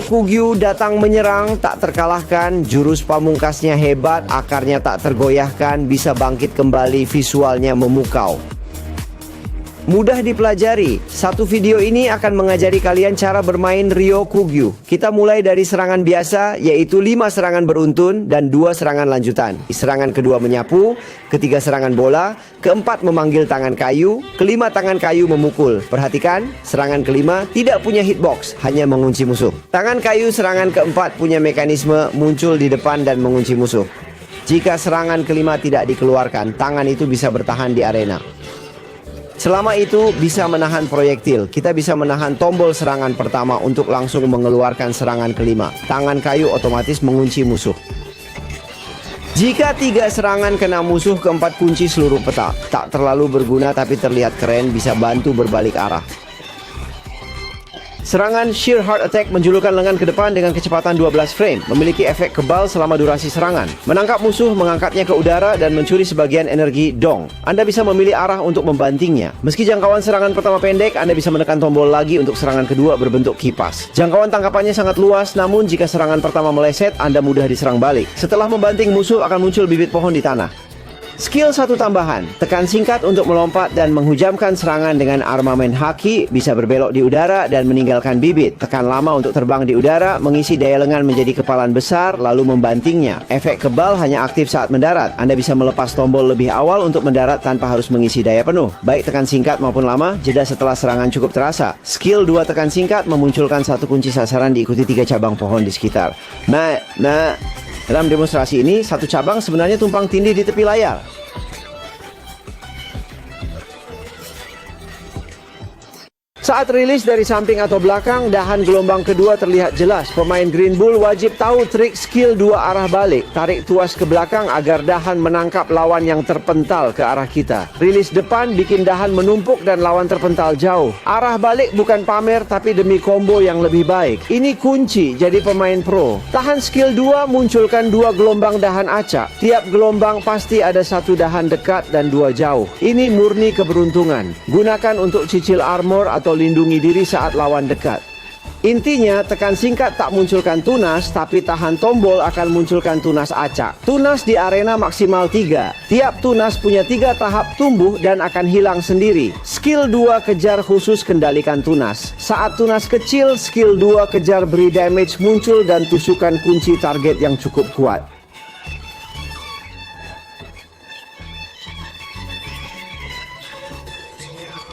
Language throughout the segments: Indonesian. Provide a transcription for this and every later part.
𝐃𝐲𝐬 datang menyerang, tak terkalahkan, jurus pamungkasnya hebat, akarnya tak tergoyahkan, bisa bangkit kembali, visualnya memukau. Mudah dipelajari. Satu video ini akan mengajari kalian cara bermain 𝐃𝐲𝐬. Kita mulai dari serangan biasa, yaitu 5 serangan beruntun dan 2 serangan lanjutan. Serangan kedua menyapu, ketiga serangan bola, keempat memanggil tangan kayu, kelima tangan kayu memukul. Perhatikan, serangan kelima tidak punya hitbox, hanya mengunci musuh. Tangan kayu serangan keempat punya mekanisme muncul di depan dan mengunci musuh. Jika serangan kelima tidak dikeluarkan, tangan itu bisa bertahan di arena. Selama itu bisa menahan proyektil. Kita bisa menahan tombol serangan pertama untuk langsung mengeluarkan serangan kelima. Tangan kayu otomatis mengunci musuh. Jika 3 serangan kena musuh, keempat kunci seluruh peta. Tak terlalu berguna tapi terlihat keren, bisa bantu berbalik arah. Serangan Sheer Heart Attack menjulurkan lengan ke depan dengan kecepatan 12 frame. Memiliki efek kebal selama durasi serangan. Menangkap musuh, mengangkatnya ke udara dan mencuri sebagian energi dong. Anda bisa memilih arah untuk membantingnya. Meski jangkauan serangan pertama pendek, Anda bisa menekan tombol lagi untuk serangan kedua berbentuk kipas. Jangkauan tangkapannya sangat luas, namun jika serangan pertama meleset, Anda mudah diserang balik. Setelah membanting musuh akan muncul bibit pohon di tanah. Skill 1 tambahan, tekan singkat untuk melompat dan menghujamkan serangan dengan armamen haki, bisa berbelok di udara dan meninggalkan bibit. Tekan lama untuk terbang di udara, mengisi daya lengan menjadi kepalan besar, lalu membantingnya. Efek kebal hanya aktif saat mendarat. Anda bisa melepas tombol lebih awal untuk mendarat tanpa harus mengisi daya penuh. Baik tekan singkat maupun lama, jeda setelah serangan cukup terasa. Skill 2 tekan singkat memunculkan 1 kunci sasaran diikuti 3 cabang pohon di sekitar. Dalam demonstrasi ini, 1 cabang sebenarnya tumpang tindih di tepi layar. Saat rilis dari samping atau belakang, dahan gelombang kedua terlihat jelas. Pemain Greenbull wajib tahu trik skill 2 arah balik. Tarik tuas ke belakang agar dahan menangkap lawan yang terpental ke arah kita. Rilis depan bikin dahan menumpuk dan lawan terpental jauh. Arah balik bukan pamer tapi demi combo yang lebih baik. Ini kunci jadi pemain pro. Tahan skill 2, munculkan 2 gelombang dahan acak. Tiap gelombang pasti ada 1 dahan dekat dan 2 jauh. Ini murni keberuntungan. Gunakan untuk cicil armor atau lindungi diri saat lawan dekat. Intinya, tekan singkat tak munculkan tunas, tapi tahan tombol akan munculkan tunas acak. Tunas di arena maksimal 3. Tiap tunas punya 3 tahap tumbuh dan akan hilang sendiri. Skill 2 kejar khusus kendalikan tunas. Saat tunas kecil, skill 2 kejar beri damage muncul dan tusukan kunci target yang cukup kuat.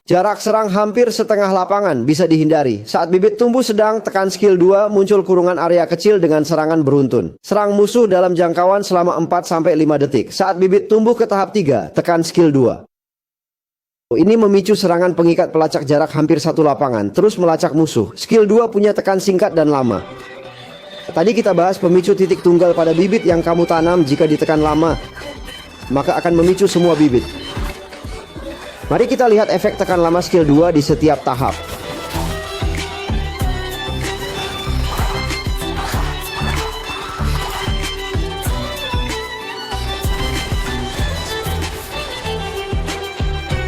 Jarak serang hampir setengah lapangan bisa dihindari. Saat bibit tumbuh sedang, tekan skill 2, muncul kurungan area kecil dengan serangan beruntun. Serang musuh dalam jangkauan selama 4-5 detik. Saat bibit tumbuh ke tahap 3, tekan skill 2. Ini memicu serangan pengikat pelacak jarak hampir 1 lapangan, terus melacak musuh. Skill 2 punya tekan singkat dan lama. Tadi kita bahas pemicu titik tunggal pada bibit yang kamu tanam. Jika ditekan lama, maka akan memicu semua bibit. Mari kita lihat efek tekan lama skill 2 di setiap tahap.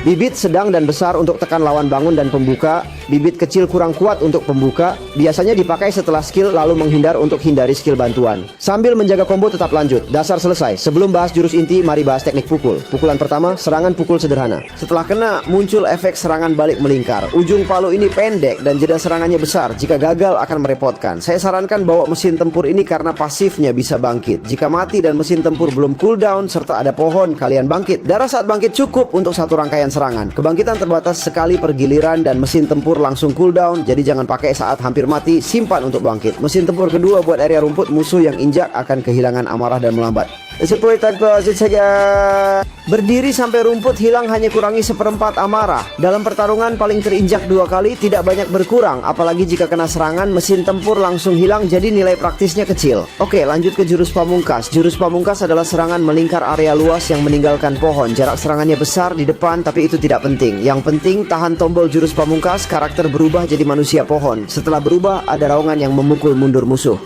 Bibit sedang dan besar untuk tekan lawan bangun dan pembuka. Bibit kecil kurang kuat untuk pembuka. Biasanya dipakai setelah skill lalu menghindar untuk hindari skill bantuan. Sambil menjaga combo tetap lanjut. Dasar selesai. Sebelum bahas jurus inti, mari bahas teknik pukul. Pukulan pertama, serangan pukul sederhana. Setelah kena, muncul efek serangan balik melingkar. Ujung palu ini pendek dan jeda serangannya besar. Jika gagal akan merepotkan. Saya sarankan bawa mesin tempur ini karena pasifnya bisa bangkit. Jika mati dan mesin tempur belum cooldown serta ada pohon, kalian bangkit. Darah saat bangkit cukup untuk 1 rangkaian serangan. Kebangkitan terbatas sekali per giliran dan mesin tempur langsung cooldown, jadi jangan pakai saat hampir mati, simpan untuk bangkit. Mesin tempur kedua buat area rumput, musuh yang injak akan kehilangan amarah dan melambat. Berdiri sampai rumput hilang hanya kurangi 1/4 amarah. Dalam pertarungan paling terinjak 2 kali, tidak banyak berkurang. Apalagi jika kena serangan, mesin tempur langsung hilang, jadi nilai praktisnya kecil. Oke, lanjut ke jurus pamungkas. Jurus pamungkas adalah serangan melingkar area luas yang meninggalkan pohon. Jarak serangannya besar di depan, tapi itu tidak penting. Yang penting, tahan tombol jurus pamungkas, karakter berubah jadi manusia pohon. Setelah berubah, ada raungan yang memukul mundur musuh.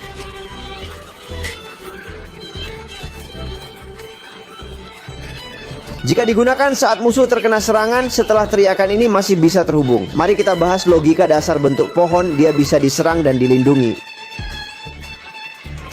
Jika digunakan saat musuh terkena serangan, setelah teriakan ini masih bisa terhubung. Mari kita bahas logika dasar bentuk pohon, dia bisa diserang dan dilindungi.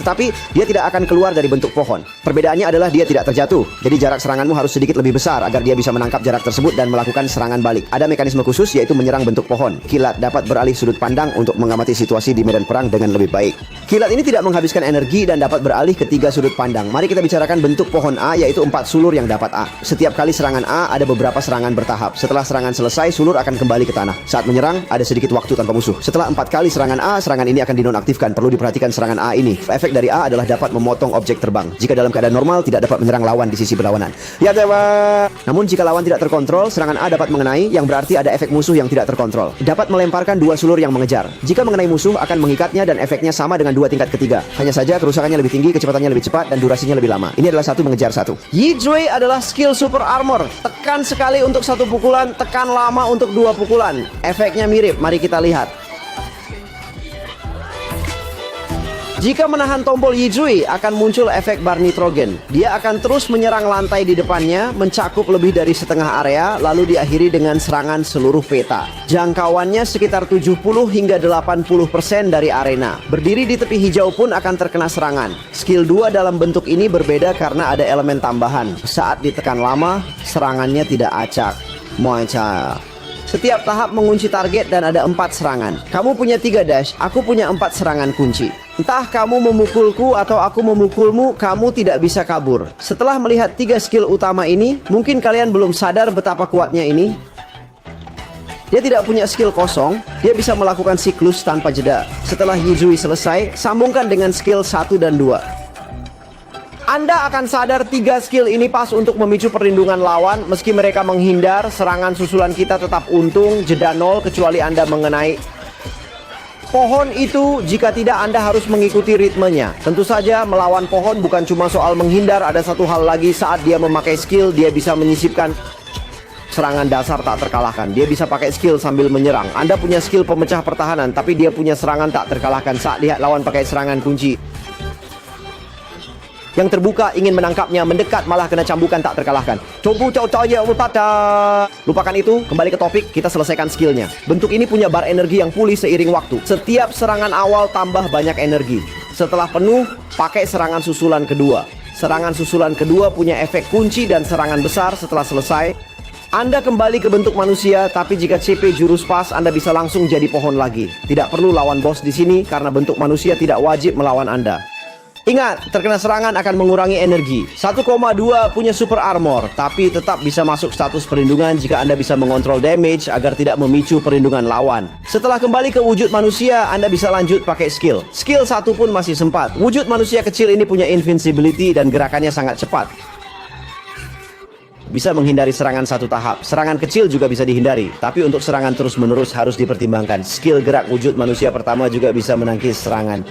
tetapi dia tidak akan keluar dari bentuk pohon. Perbedaannya adalah dia tidak terjatuh, jadi jarak seranganmu harus sedikit lebih besar agar dia bisa menangkap jarak tersebut dan melakukan serangan balik. Ada mekanisme khusus yaitu menyerang bentuk pohon. Kilat dapat beralih sudut pandang untuk mengamati situasi di medan perang dengan lebih baik. Kilat ini tidak menghabiskan energi dan dapat beralih ke 3 sudut pandang. Mari kita bicarakan bentuk pohon A, yaitu 4 sulur yang dapat A. Setiap kali serangan A ada beberapa serangan bertahap. Setelah serangan selesai, sulur akan kembali ke tanah. Saat menyerang, ada sedikit waktu tanpa musuh. Setelah 4 kali serangan A, serangan ini akan dinonaktifkan. Perlu diperhatikan serangan A ini. Efek dari A adalah dapat memotong objek terbang. Jika dalam keadaan normal, tidak dapat menyerang lawan di sisi berlawanan. Ya, dewa. Namun jika lawan tidak terkontrol, serangan A dapat mengenai, yang berarti ada efek musuh yang tidak terkontrol. Dapat melemparkan 2 sulur yang mengejar. Jika mengenai musuh, akan mengikatnya dan efeknya sama dengan 2 tingkat ketiga. Hanya saja kerusakannya lebih tinggi, kecepatannya lebih cepat, dan durasinya lebih lama. Ini adalah 1 mengejar 1. 𝐃𝐨𝐲 adalah skill super armor. Tekan sekali untuk 1 pukulan, tekan lama untuk 2 pukulan. Efeknya mirip, mari kita lihat. Jika menahan tombol 𝐃𝐨𝐲 akan muncul efek bar nitrogen. Dia akan terus menyerang lantai di depannya, mencakup lebih dari setengah area, lalu diakhiri dengan serangan seluruh peta. Jangkauannya sekitar 70 hingga 80% dari arena. Berdiri di tepi hijau pun akan terkena serangan. Skill 2 dalam bentuk ini berbeda karena ada elemen tambahan. Saat ditekan lama, serangannya tidak acak. Mocha. Setiap tahap mengunci target dan ada 4 serangan. Kamu punya 3 dash, aku punya 4 serangan kunci. Entah kamu memukulku atau aku memukulmu, kamu tidak bisa kabur. Setelah melihat 3 skill utama ini, mungkin kalian belum sadar betapa kuatnya ini. Dia tidak punya skill kosong, dia bisa melakukan siklus tanpa jeda. Setelah 𝐃𝐲 selesai, sambungkan dengan skill 1 dan 2. Anda akan sadar 3 skill ini pas untuk memicu perlindungan lawan. Meski mereka menghindar, serangan susulan kita tetap untung, jeda 0 kecuali Anda mengenai pohon itu. Jika tidak, Anda harus mengikuti ritmenya. Tentu saja melawan pohon bukan cuma soal menghindar. Ada satu hal lagi, saat dia memakai skill, dia bisa menyisipkan serangan dasar tak terkalahkan. Dia bisa pakai skill sambil menyerang. Anda punya skill pemecah pertahanan, tapi dia punya serangan tak terkalahkan. Saat lihat lawan pakai serangan kunci yang terbuka, ingin menangkapnya, mendekat, malah kena cambukan tak terkalahkan. Lupakan itu, kembali ke topik, kita selesaikan skillnya. Bentuk ini punya bar energi yang pulih seiring waktu. Setiap serangan awal tambah banyak energi. Setelah penuh, pakai serangan susulan kedua. Serangan susulan kedua punya efek kunci dan serangan besar. Setelah selesai, Anda kembali ke bentuk manusia, tapi jika CP jurus pas, Anda bisa langsung jadi pohon lagi. Tidak perlu lawan bos di sini, karena bentuk manusia tidak wajib melawan Anda. Ingat, terkena serangan akan mengurangi energi. 1,2 punya super armor, tapi tetap bisa masuk status perlindungan jika Anda bisa mengontrol damage agar tidak memicu perlindungan lawan. Setelah kembali ke wujud manusia, Anda bisa lanjut pakai skill. Skill 1 pun masih sempat. Wujud manusia kecil ini punya invincibility dan gerakannya sangat cepat. Bisa menghindari serangan 1 tahap. Serangan kecil juga bisa dihindari, tapi untuk serangan terus-menerus harus dipertimbangkan. Skill gerak wujud manusia pertama juga bisa menangkis serangan.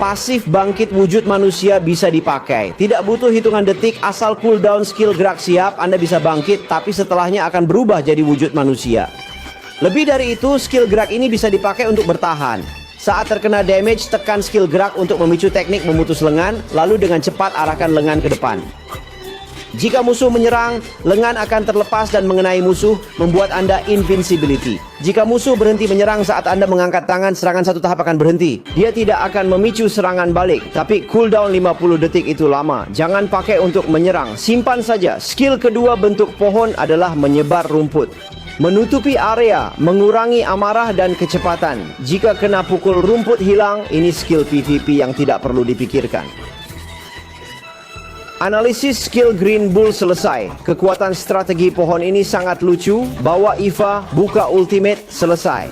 Pasif bangkit wujud manusia bisa dipakai. Tidak butuh hitungan detik, asal cooldown skill gerak siap, Anda bisa bangkit, tapi setelahnya akan berubah jadi wujud manusia. Lebih dari itu, skill gerak ini bisa dipakai untuk bertahan. Saat terkena damage, tekan skill gerak untuk memicu teknik memutus lengan, lalu dengan cepat arahkan lengan ke depan. Jika musuh menyerang, lengan akan terlepas dan mengenai musuh, membuat Anda invincibility. Jika musuh berhenti menyerang saat Anda mengangkat tangan, serangan 1 tahap akan berhenti. Dia tidak akan memicu serangan balik, tapi cooldown 50 detik itu lama. Jangan pakai untuk menyerang, simpan saja. Skill kedua bentuk pohon adalah menyebar rumput. Menutupi area, mengurangi amarah dan kecepatan. Jika kena pukul rumput hilang, ini skill PvP yang tidak perlu dipikirkan. Analisis skill Greenbull selesai. Kekuatan strategi pohon ini sangat lucu. Bawa Eva, buka ultimate, selesai.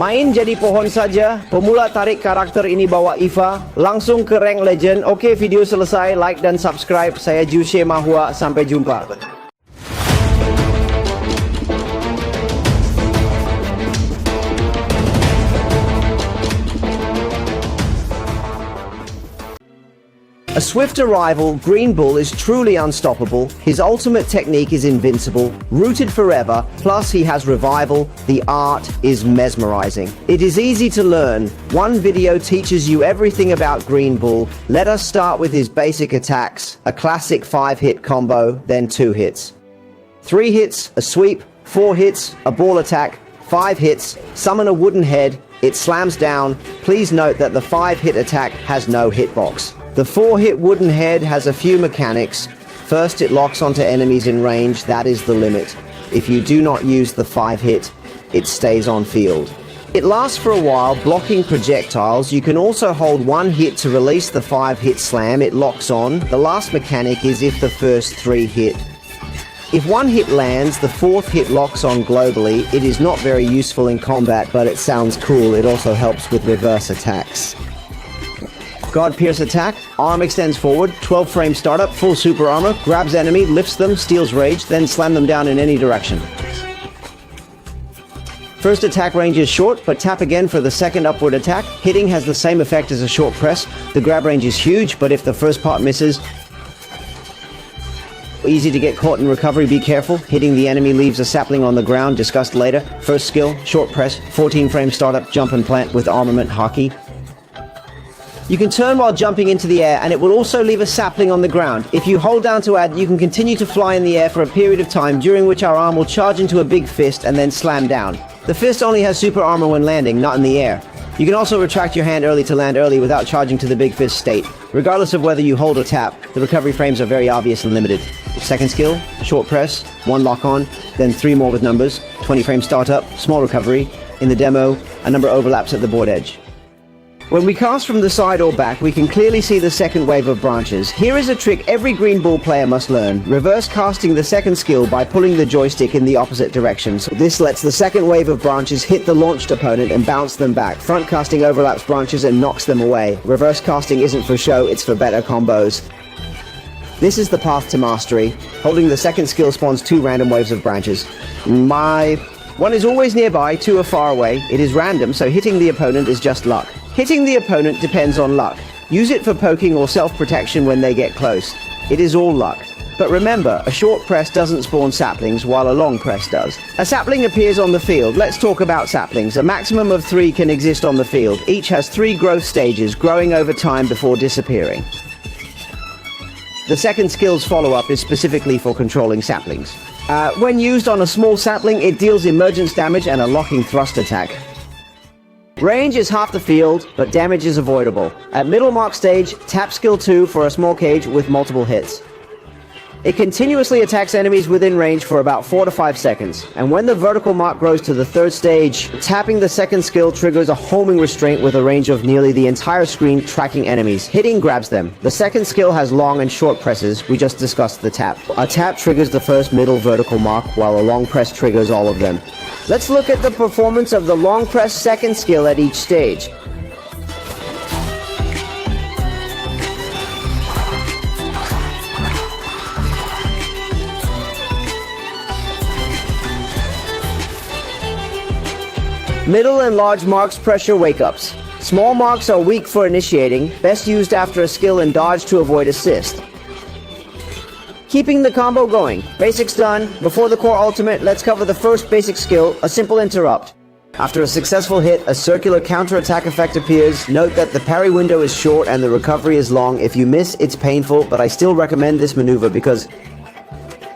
Main jadi pohon saja. Pemula tarik karakter ini bawa Eva, langsung ke rank legend. Oke, video selesai. Like dan subscribe. Saya 𝐃𝐨𝐤. Sampai jumpa. A swift arrival, Greenbull is truly unstoppable. His ultimate technique is invincible, rooted forever, plus he has revival. The art is mesmerizing. It is easy to learn. One video teaches you everything about Greenbull. Let us start with his basic attacks, a classic 5-hit combo, then 2 hits. 3 hits, a sweep, 4 hits, a ball attack, 5 hits, summon a wooden head, it slams down. Please note that the 5-hit attack has no hitbox. The 4-hit wooden head has a few mechanics. First, it locks onto enemies in range, that is the limit. If you do not use the 5-hit, it stays on field. It lasts for a while, blocking projectiles. You can also hold 1 hit to release the 5-hit slam. It locks on. The last mechanic is if the first 3 hit. If 1 hit lands, the 4th hit locks on globally. It is not very useful in combat, but it sounds cool. It also helps with reverse attacks. God Pierce attack. Arm extends forward. 12 frame startup. Full super armor. Grabs enemy, lifts them, steals rage, then slam them down in any direction. First attack range is short, but tap again for the second upward attack. Hitting has the same effect as a short press. The grab range is huge, but if the first part misses, easy to get caught in recovery, be careful. Hitting the enemy leaves a sapling on the ground, discussed later. First skill, short press, 14 frame startup, jump and plant with armament hockey. You can turn while jumping into the air, and it will also leave a sapling on the ground. If you hold down to add, you can continue to fly in the air for a period of time, during which our arm will charge into a big fist and then slam down. The fist only has super armor when landing, not in the air. You can also retract your hand early to land early without charging to the big fist state. Regardless of whether you hold or tap, the recovery frames are very obvious and limited. Second skill, short press, 1 lock on, then 3 more with numbers, 20 frame startup, small recovery. In the demo, a number overlaps at the board edge. When we cast from the side or back, we can clearly see the second wave of branches. Here is a trick every Greenbull player must learn. Reverse casting the second skill by pulling the joystick in the opposite direction. So this lets the second wave of branches hit the launched opponent and bounce them back. Front casting overlaps branches and knocks them away. Reverse casting isn't for show, it's for better combos. This is the path to mastery. Holding the second skill spawns 2 random waves of branches. One is always nearby, 2 are far away. It is random, so hitting the opponent is just luck. Hitting the opponent depends on luck. Use it for poking or self-protection when they get close. It is all luck. But remember, a short press doesn't spawn saplings, while a long press does. A sapling appears on the field. Let's talk about saplings. A maximum of 3 can exist on the field. Each has 3 growth stages, growing over time before disappearing. The second skill's follow-up is specifically for controlling saplings. When used on a small sapling, it deals emergence damage and a locking thrust attack. Range is half the field, but damage is avoidable. At middle mark stage, tap skill 2 for a small cage with multiple hits. It continuously attacks enemies within range for about 4 to 5 seconds, and when the vertical mark grows to the 3rd stage, tapping the second skill triggers a homing restraint with a range of nearly the entire screen, tracking enemies. Hitting grabs them. The second skill has long and short presses. We just discussed the tap. A tap triggers the first middle vertical mark, while a long press triggers all of them. Let's look at the performance of the long press second skill at each stage. Middle and large marks pressure wake-ups. Small marks are weak for initiating, best used after a skill and dodge to avoid assist. Keeping the combo going. Basics done. Before the core ultimate, let's cover the first basic skill, a simple interrupt. After a successful hit, a circular counter-attack effect appears. Note that the parry window is short and the recovery is long. If you miss, it's painful, but I still recommend this maneuver because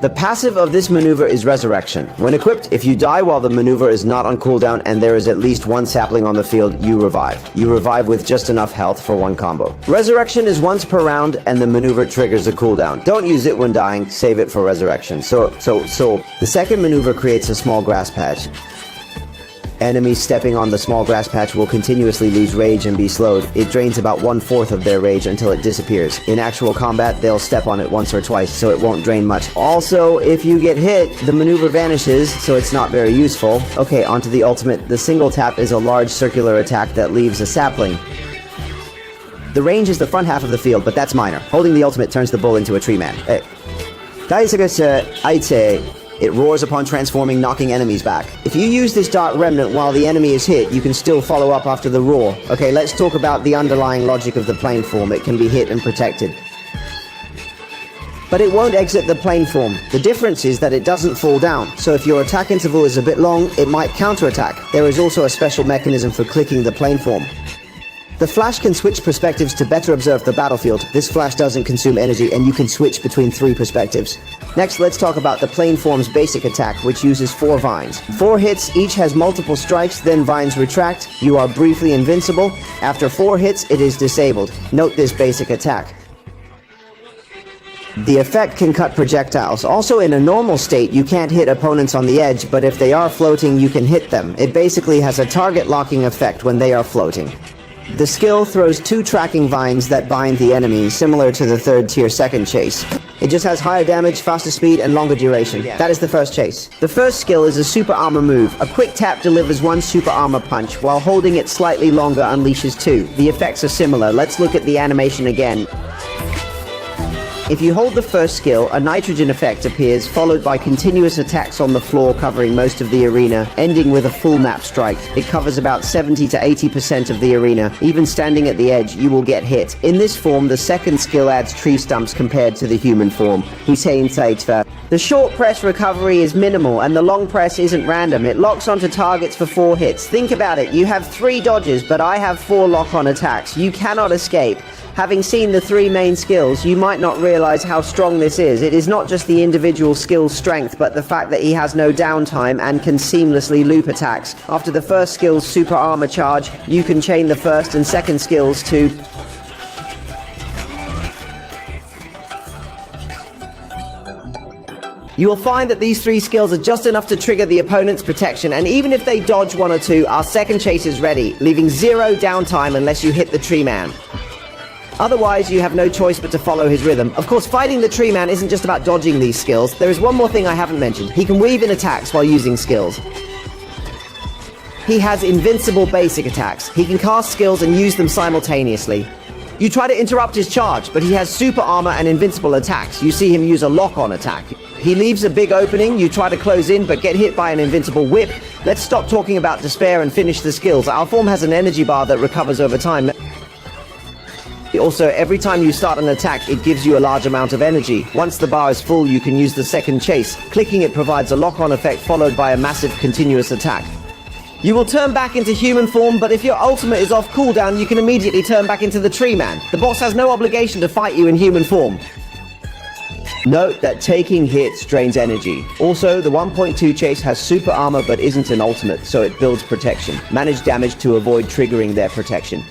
the passive of this maneuver is Resurrection. When equipped, if you die while the maneuver is not on cooldown and there is at least 1 sapling on the field, you revive. You revive with just enough health for 1 combo. Resurrection is once per round and the maneuver triggers a cooldown. Don't use it when dying, save it for Resurrection. So the second maneuver creates a small grass patch. Enemies stepping on the small grass patch will continuously lose rage and be slowed. It drains about 1/4 of their rage until it disappears. In actual combat, they'll step on it once or twice, so it won't drain much. Also, if you get hit, the maneuver vanishes, so it's not very useful. Okay, onto the ultimate. The single tap is a large circular attack that leaves a sapling. The range is the front half of the field, but that's minor. Holding the ultimate turns the bull into a tree man. 𝐃𝐨𝐬𝐧𝐥𝐨𝐚𝐝. It roars upon transforming, knocking enemies back. If you use this Dark Remnant while the enemy is hit, you can still follow up after the roar. Okay, let's talk about the underlying logic of the plane form. It can be hit and protected, but it won't exit the plane form. The difference is that it doesn't fall down, so if your attack interval is a bit long, it might counterattack. There is also a special mechanism for clicking the plane form. The flash can switch perspectives to better observe the battlefield. This flash doesn't consume energy and you can switch between 3 perspectives. Next, let's talk about the plain form's basic attack, which uses 4 vines. 4 hits, each has multiple strikes, then vines retract. You are briefly invincible. After 4 hits, it is disabled. Note this basic attack. The effect can cut projectiles. Also, in a normal state, you can't hit opponents on the edge, but if they are floating, you can hit them. It basically has a target locking effect when they are floating. The skill throws 2 tracking vines that bind the enemy, similar to the 3rd tier second chase. It just has higher damage, faster speed, and longer duration. That is the first chase. The first skill is a super armor move. A quick tap delivers 1 super armor punch, while holding it slightly longer unleashes 2. The effects are similar. Let's look at the animation again. If you hold the first skill, a nitrogen effect appears, followed by continuous attacks on the floor covering most of the arena, ending with a full map strike. It covers about 70 to 80% of the arena. Even standing at the edge, you will get hit. In this form, the second skill adds tree stumps compared to the human form, 𝐃𝐨𝐰𝐧𝐥𝐸. The short press recovery is minimal, and the long press isn't random. It locks onto targets for 4 hits. Think about it, you have 3 dodges, but I have 4 lock-on attacks. You cannot escape. Having seen the 3 main skills, you might not realize how strong this is. It is not just the individual skill's strength, but the fact that he has no downtime and can seamlessly loop attacks. After the first skill's super armor charge, you can chain the first and second skills to... You will find that these 3 skills are just enough to trigger the opponent's protection, and even if they dodge 1 or 2, our second chase is ready, leaving 0 downtime unless you hit the tree man. Otherwise, you have no choice but to follow his rhythm. Of course, fighting the tree man isn't just about dodging these skills. There is one more thing I haven't mentioned. He can weave in attacks while using skills. He has invincible basic attacks. He can cast skills and use them simultaneously. You try to interrupt his charge, but he has super armor and invincible attacks. You see him use a lock-on attack. He leaves a big opening. You try to close in, but get hit by an invincible whip. Let's stop talking about despair and finish the skills. Our form has an energy bar that recovers over time. Also, every time you start an attack, it gives you a large amount of energy. Once the bar is full, you can use the second chase. Clicking it provides a lock-on effect followed by a massive continuous attack. You will turn back into human form, but if your ultimate is off cooldown, you can immediately turn back into the tree man. The boss has no obligation to fight you in human form. Note that taking hits drains energy. Also, the 1.2 chase has super armor but isn't an ultimate, so it builds protection. Manage damage to avoid triggering their protection.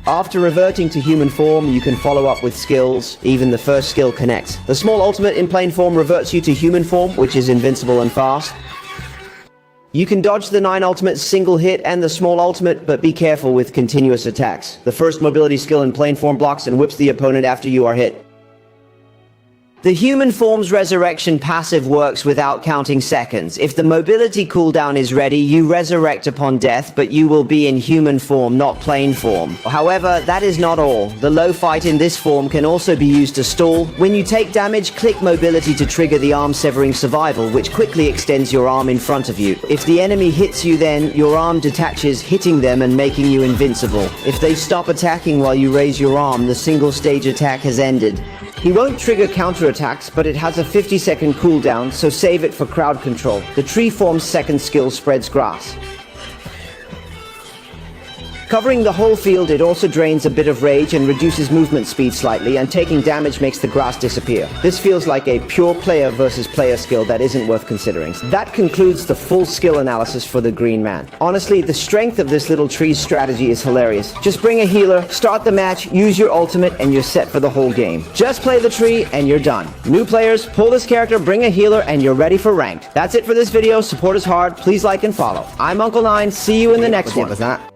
After reverting to human form, you can follow up with skills. Even the first skill connects. The small ultimate in plain form reverts you to human form, which is invincible and fast. You can dodge the 9 ultimates single hit and the small ultimate, but be careful with continuous attacks. The first mobility skill in plain form blocks and whips the opponent after you are hit. The human form's resurrection passive works without counting seconds. If the mobility cooldown is ready, you resurrect upon death, but you will be in human form, not plain form. However, that is not all. The low fight in this form can also be used to stall. When you take damage, click mobility to trigger the arm severing survival, which quickly extends your arm in front of you. If the enemy hits you then, your arm detaches, hitting them and making you invincible. If they stop attacking while you raise your arm, the single stage attack has ended. He won't trigger counterattacks, but it has a 50-second cooldown, so save it for crowd control. The tree form's second skill spreads grass. Covering the whole field, it also drains a bit of rage and reduces movement speed slightly, and taking damage makes the grass disappear. This feels like a pure player versus player skill that isn't worth considering. That concludes the full skill analysis for the Green Man. Honestly, the strength of this little tree's strategy is hilarious. Just bring a healer, start the match, use your ultimate, and you're set for the whole game. Just play the tree and you're done. New players, pull this character, bring a healer, and you're ready for ranked. That's it for this video. Support is hard. Please like and follow. I'm Uncle9. See you in the next one.